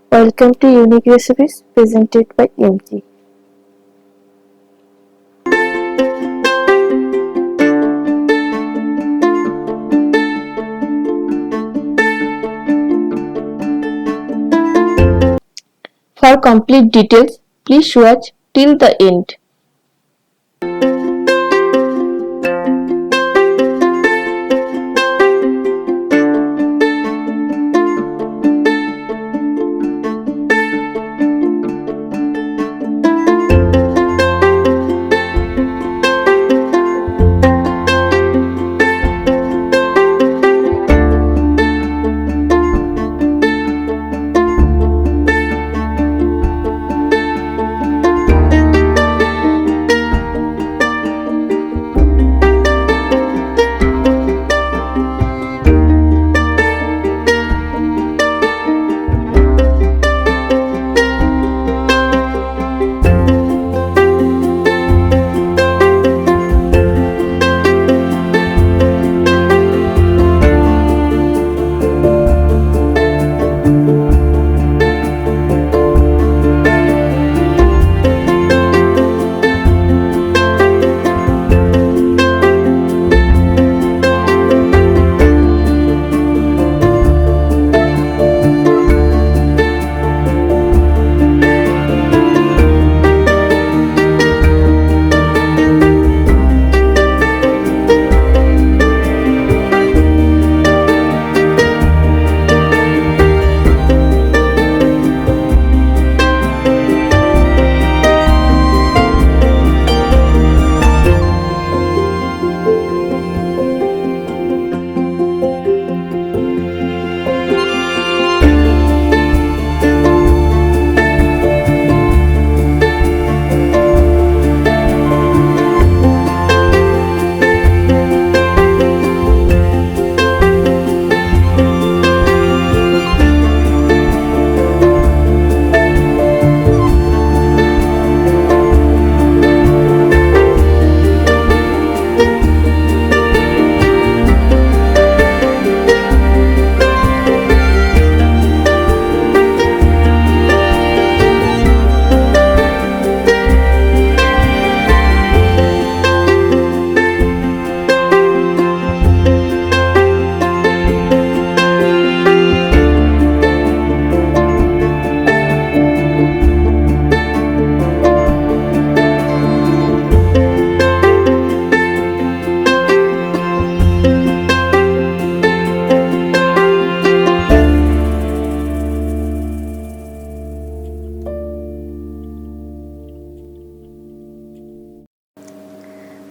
Welcome to Unique Recipes presented by MG. For complete details, please watch till the end.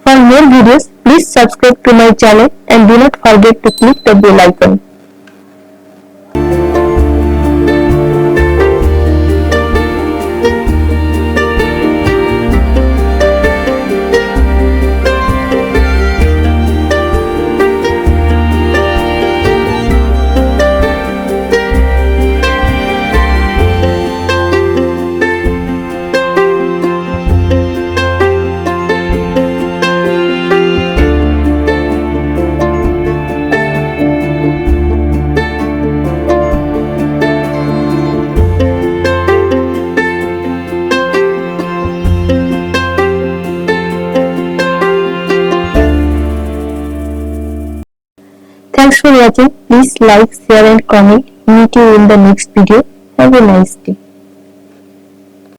For more videos, please subscribe to my channel and do not forget to click the bell icon. Thanks for watching. Please like, share and comment. Meet you in the next video. Have a nice day.